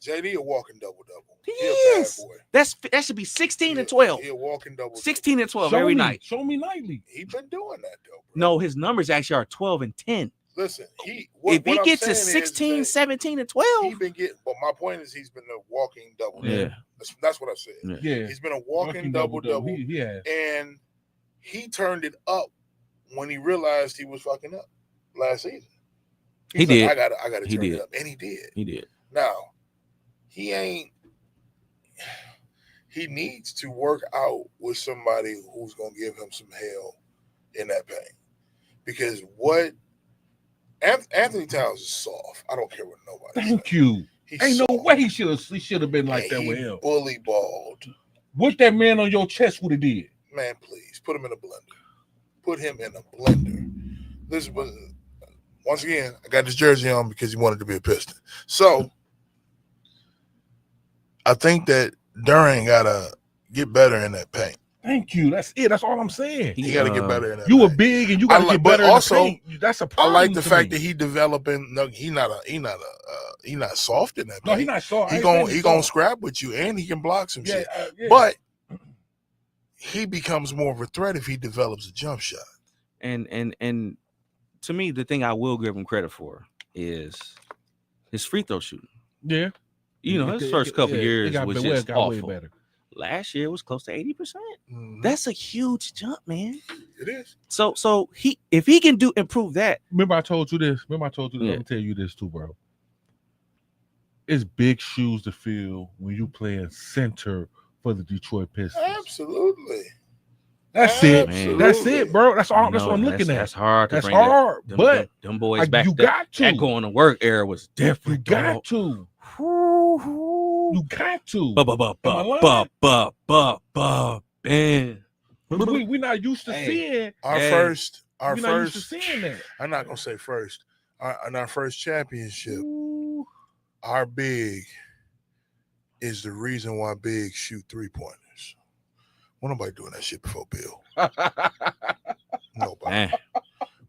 JD a walking double-double. He is. A bad boy. That should be 16 and 12. He a walking double-double. 16 and 12 every night. Show me nightly. He been doing that though, bro. No, his numbers actually are 12 and 10. Listen, if he gets to 16, 17, and 12, he's been getting. But my point is, he's been a walking double. Yeah, that's what I said. Yeah, he's been a walking double. And he turned it up when he realized he was fucking up last season. He did. I gotta turn it up, and he did. He did. Now, he needs to work out with somebody who's gonna give him some hell in that pain, because what. Anthony Towns is soft. I don't care what nobody. Thank you. Ain't no way he should have been like that with him. Bully balled. What that man on your chest would have did? Man, please put him in a blender. Put him in a blender. This was once again. I got this jersey on because he wanted to be a Piston. So I think that Duran gotta get better in that paint. Thank you. That's it. That's all I'm saying. He got to get better in that. You were big and you got to get better. Also, in the paint. That's a problem. I like the fact that he developing. No, he not soft in that. No, he not soft. He gonna scrap with you, and he can block some shit. But he becomes more of a threat if he develops a jump shot. And to me, the thing I will give him credit for is his free throw shooting. Yeah, his first couple years was just awful. Way better. Last year was close to 80%. Mm-hmm. That's a huge jump, man. It is. So if he can improve that. Remember I told you this. Yeah. Let me tell you this too, bro. It's big shoes to fill when you playing center for the Detroit Pistons. Absolutely. That's it. Man. That's it, bro. That's all. That's what I'm looking at. That's hard. That's hard. But them boys back. You got to. That going to work era was different. You got to. You got to. Man. We're not used to seeing our first. Used to seeing that. I'm not gonna say first. In our first championship, our big is the reason why big shoot 3-pointers. Wasn't nobody doing that shit before Bill. Nobody. Man.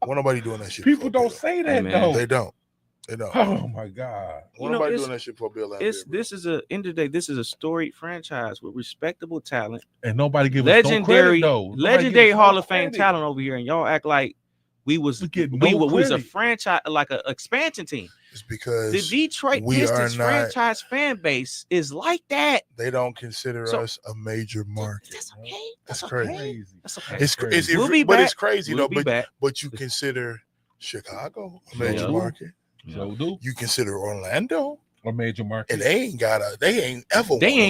Wasn't nobody doing that shit. People don't say that though. They don't. Oh my God! Nobody doing that shit for Bill. This is a end of the day. This is a storied franchise with respectable talent, and nobody gives legendary Hall of Fame talent over here. And y'all act like we was a franchise, like an expansion team. It's because the Detroit Pistons franchise fan base is like that. They don't consider us a major market. That's okay. That's crazy. That's okay. It's crazy. It's crazy though. But you consider Chicago a major market. So do you consider Orlando a major market? And they ain't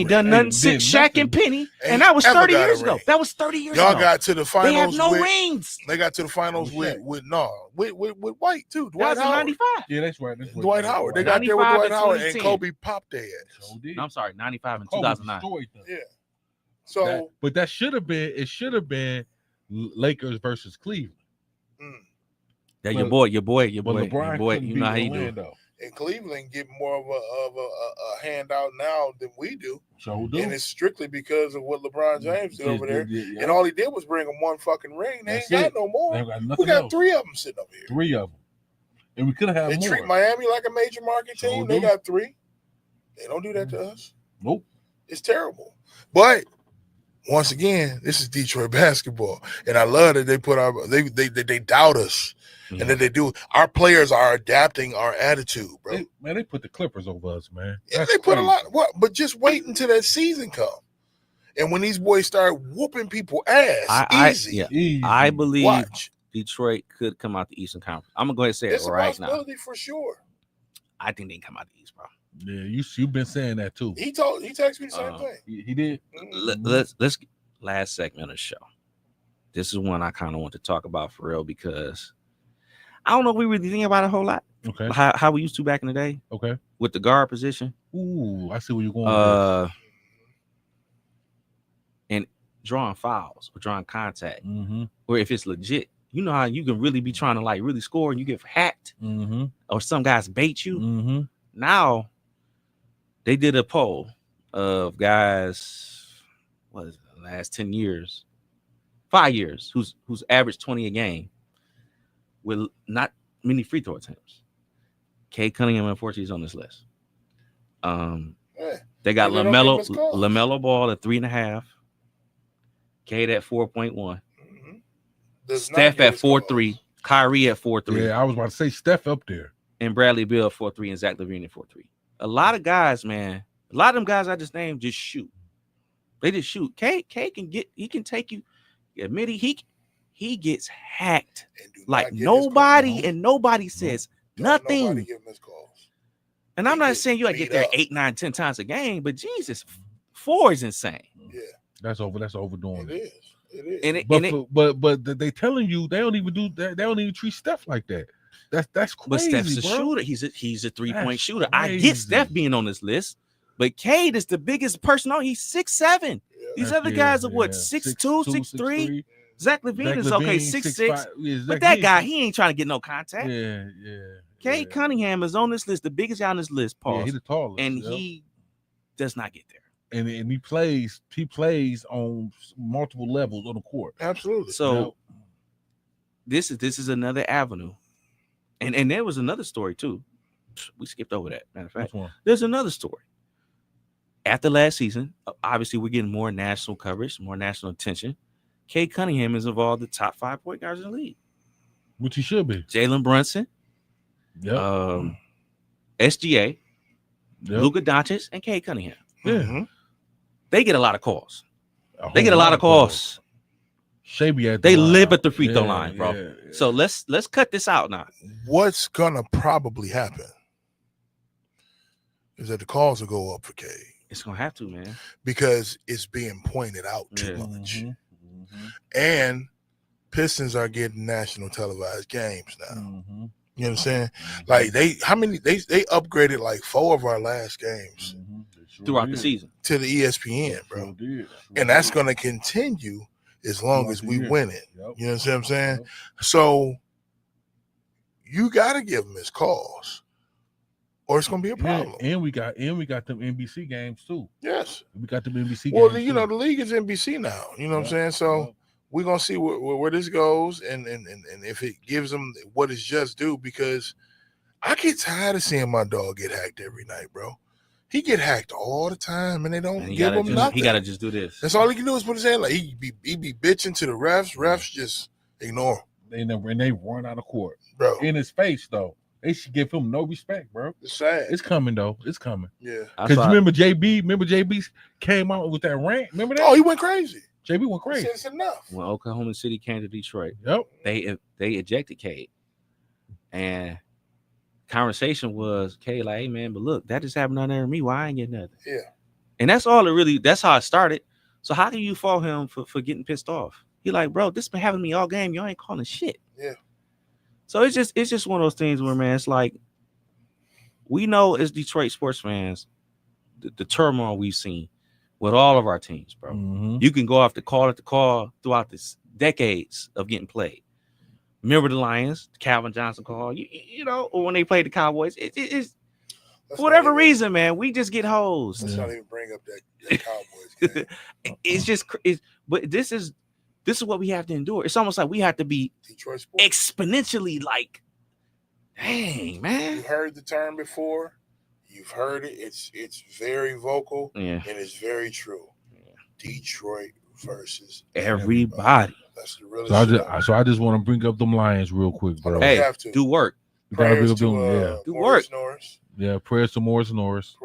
done nothing since Shaq and Penny, and that was 30 years ago. That was 30 years ago. Y'all got to the finals. They have no rings. They got to the finals with White too. Dwight Howard. 95. Yeah, that's right. Dwight Howard. They got there with Dwight Howard and Kobe popped their ass. So I'm sorry, 95 and 2009. Yeah. So, but that should have been. It should have been Lakers versus Cleveland. That your boy. But LeBron couldn't You beat know how you Orlando. do. And Cleveland get more of a handout now than we do. So do. And it's strictly because of what LeBron James did over there. Yeah. And all he did was bring them one fucking ring. They ain't got no more. We got 3 of them sitting over here. 3 of them. And we could have had more. They treat Miami like a major market team. They got 3. They don't do that to us. Nope. It's terrible. But once again, this is Detroit basketball. And I love that they put they doubt us. And that they do. Our players are adapting our attitude, bro. They put the Clippers over us, man. Yeah, they put a lot. But just wait until that season come. And when these boys start whooping people ass, easy. I believe Detroit could come out the Eastern Conference. I'm gonna go ahead and say it right now. It's a possibility for sure. I think they can come out the East, bro. Yeah, you've been saying that too. He texted me the same thing. He did. Let's last segment of the show. This is one I kind of want to talk about for real because I don't know if we really think about it a whole lot. Okay. How we used to back in the day. Okay. With the guard position. Ooh, I see where you're going. And drawing fouls or drawing contact. Or if it's legit, you know how you can really be trying to like really score and you get hacked. Or some guys bait you. Now they did a poll of guys, what is it, the last 10 years, 5 years, who's averaged 20 a game. With not many free throw attempts. Cade Cunningham, unfortunately, is on this list. They got LaMelo Ball at 3.5. Cade at 4.1. Steph at 4.3. Kyrie at 4.3. Yeah, I was about to say Steph up there. And Bradley Beal at 4.3 and Zach LaVine at 4.3. A lot of guys, man. A lot of them guys I just named just shoot. They just shoot. Cade can take you. Admit he gets hacked like nobody, and nobody says nothing. Nobody give him his calls. And I'm not saying you like get there 8, 9, 10 times a game, but Jesus, 4 is insane. Yeah, that's overdoing it. It is. But they telling you they don't even do that. They don't even treat Steph like that. That's crazy. But Steph's a shooter. He's a 3-point shooter. I get Steph being on this list, but Cade is the biggest person on. He's 6'7". Yeah. These other guys are what 6'2", 6'3". Zach LaVine is okay, 6'6". But that guy, he ain't trying to get no contact. Yeah. Cade Cunningham is on this list, the biggest guy on this list, Paul. Yeah, he's the tallest. And he does not get there. And he plays on multiple levels on the court. Absolutely. So this is another avenue. And there was another story too. We skipped over that. Matter of fact, there's another story. After last season, obviously we're getting more national coverage, more national attention. Cade Cunningham is involved in the top 5 point guards in the league. Which he should be. Jalen Brunson, SGA, Luka Doncic, and Cade Cunningham. Yeah. They get a lot of calls. They get a lot of calls. They live at the free throw line, bro. Yeah. So let's cut this out now. What's gonna probably happen is that the calls will go up for Cade. It's gonna have to, man, because it's being pointed out too much. And Pistons are getting national televised games now. You know what I'm saying? Like they upgraded like 4 of our last games throughout the season to the ESPN, bro. And that's gonna continue as long as we win it. You know what I'm saying? So you gotta give him his calls, or it's gonna be a problem. And we got them NBC games too. Yes, we got them NBC. Well, games you know the league is NBC now. You know what I'm saying? So we're gonna see where this goes, and if it gives them what is just due, because I get tired of seeing my dog get hacked every night, bro. He get hacked all the time, and they don't give him nothing. He gotta just do this. That's all he can do is put his hand. Like he be bitching to the refs. Refs just ignore him. They run out of court, bro. In his face, though. They should give him no respect, bro. It's sad. It's coming, though. It's coming. Yeah. Because you remember JB came out with that rant. Remember that? Oh, he went crazy. JB went crazy. It's enough. When Oklahoma City came to Detroit, they ejected Cade, and conversation was Cade like, hey man, but look, that just happened down there to me. Why I ain't getting nothing? Yeah. And that's how it started. So how can you fault him for getting pissed off? He like, bro, this been happening to me all game. Y'all ain't calling shit. Yeah. So it's just one of those things where, man, it's like we know as Detroit sports fans, the turmoil we've seen with all of our teams, bro. You can go off the call throughout this decades of getting played. Remember the Lions, Calvin Johnson call, you know, or when they played the Cowboys. It's for whatever reason, man. We just get hosed. Let's not even bring up that Cowboys game. It's just, but this is what we have to endure. It's almost like we have to be Detroit exponentially like, dang, man. You heard the term before. You've heard it. It's very vocal, and it's very true. Yeah. Detroit versus everybody. That's the real. So I just want to bring up them Lions real quick, bro. Hey, have to. Do work. You gotta bring up them. Do work. Norris. Yeah, prayers to Morris Norris.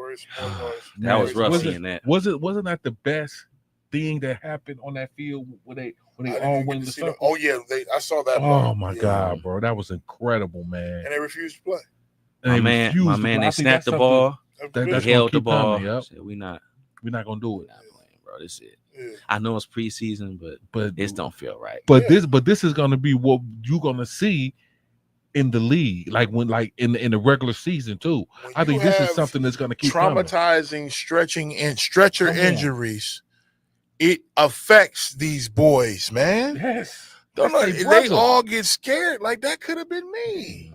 That was rough seeing that. Wasn't that the best thing that happened on that field when they all went in the circle? Oh yeah, I saw that. Oh my God, bro, that was incredible, man. And they refused to play. My man, they snapped the ball. They held the ball. Yep. Said, we're not gonna do it. Not playing, bro. This is it. Yeah. I know it's preseason, but this don't feel right. But this is gonna be what you're gonna see in the league, like in the regular season too. I think this is something that's gonna keep traumatizing, stretching and stretcher injuries. It affects these boys, man. Yes. They all get scared. Like that could have been me.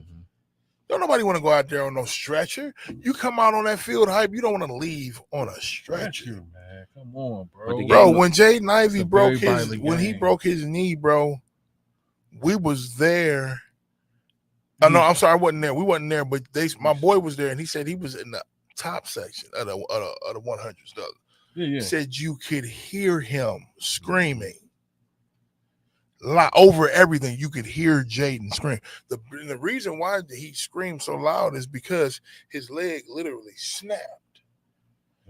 Don't nobody want to go out there on no stretcher. You come out on that field hype, you don't want to leave on a stretcher, man. Come on, bro. Bro, when Jaden Ivey broke his knee, bro, we was there. Oh, no, I'm sorry, I wasn't there. We wasn't there, but my boy was there, and he said he was in the top section of the 100s. He said you could hear him screaming. Over everything, you could hear Jaden scream. The reason why he screamed so loud is because his leg literally snapped.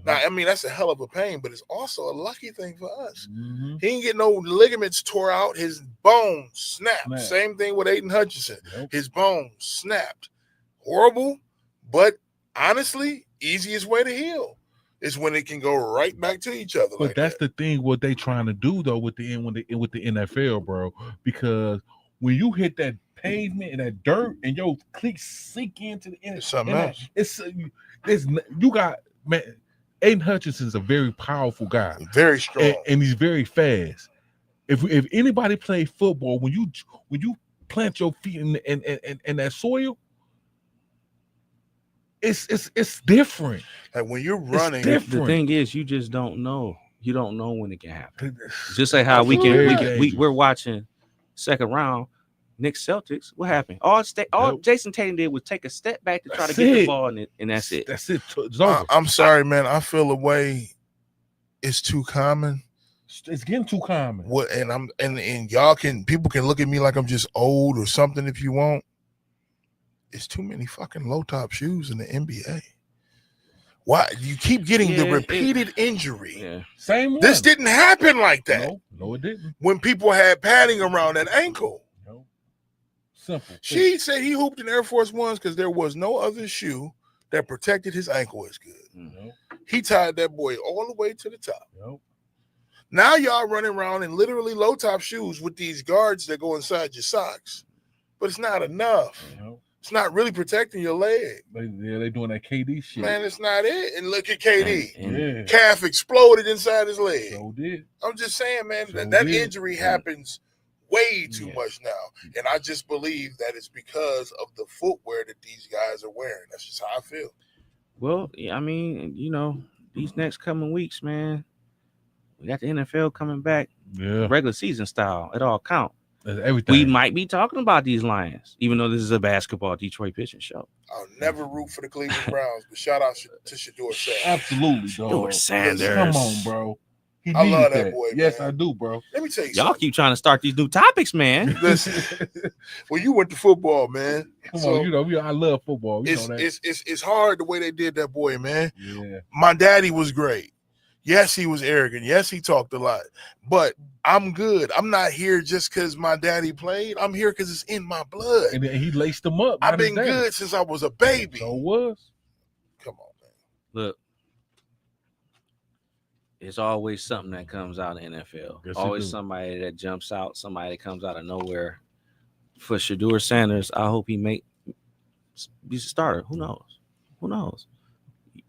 Now, I mean, that's a hell of a pain, but it's also a lucky thing for us. Mm-hmm. He didn't get no ligaments tore out. His bone snapped. Same thing with Aiden Hutchinson. Yep. His bone snapped. Horrible, but honestly, easiest way to heal is when it can go right back to each other. But that's the thing. What they trying to do though with the NFL, bro, because when you hit that pavement and that dirt and your cleats sink into the end, something else. It's you got man. Aiden Hutchinson's a very powerful guy, very strong, and he's very fast. If anybody play football, when you plant your feet in that soil, it's different. Like when you're running, the thing is, you just don't know. You don't know when it can happen. Just like how we're watching second round, Knicks Celtics. What happened? All Jason Tatum did was take a step back to try to get the ball, and that's it. That's it. I'm sorry, man. I feel the way it's too common. It's getting too common. What? And y'all people can look at me like I'm just old or something if you want. It's too many fucking low top shoes in the NBA. Why you keep getting the repeated injury? Yeah. Same one. This didn't happen like that. No, it didn't. When people had padding around that ankle. No. Simple. She said he hooped in Air Force Ones because there was no other shoe that protected his ankle as good. Mm-hmm. He tied that boy all the way to the top. Nope. Now y'all running around in literally low top shoes with these guards that go inside your socks, but it's not enough. Nope. It's not really protecting your leg. They doing that KD shit. Man, it's not it. And look at KD. Calf exploded inside his leg. So did. I'm just saying, man, that injury happens way too much now. And I just believe that it's because of the footwear that these guys are wearing. That's just how I feel. Well, I mean, these next coming weeks, man, we got the NFL coming back. Yeah. Regular season style. It all counts. Everything. We might be talking about these Lions, even though this is a basketball Detroit pitching show. I'll never root for the Cleveland Browns, but shout out to Shedeur Sanders. Absolutely, Shedeur Sanders. Come on, bro. I love that boy. Yes, man. I do, bro. Let me tell you Y'all keep trying to start these new topics, man. Listen, well, you went to football, man. Come on, I love football. It's hard the way they did that boy, man. Yeah. My daddy was great. Yes, he was arrogant. Yes, he talked a lot. But I'm good. I'm not here just because my daddy played. I'm here because it's in my blood. And he laced them up. I've been good since I was a baby. So was. Come on, man. Look, it's always something that comes out in the NFL. Yes, always somebody that jumps out, somebody that comes out of nowhere. For Shedeur Sanders, I hope he's a starter. Who knows?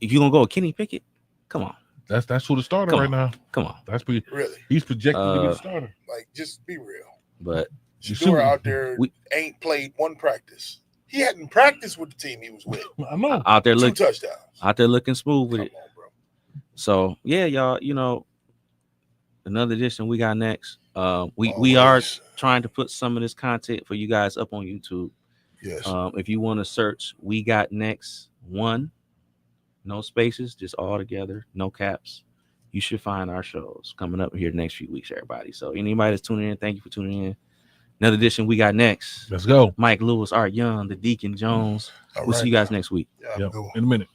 If you're going to go with Kenny Pickett, come on. That's who the starter right now. Come on. Really? He's projected to be the starter. Like, just be real. But Shador out there ain't played one practice. He hadn't practiced with the team he was with. I know. Out there 2 touchdowns. Out there looking smooth with Come it. on, bro. So yeah, y'all, another edition we got next. We are trying to put some of this content for you guys up on YouTube. Yes. If you want to search We Got Next 1, no spaces, just all together, no caps. You should find our shows coming up here the next few weeks, everybody. So anybody that's tuning in, thank you for tuning in. Another edition We Got Next. Let's go. Mike Lewis, Art Young, the Deacon Jones. We'll see you guys next week. Yeah, in a minute.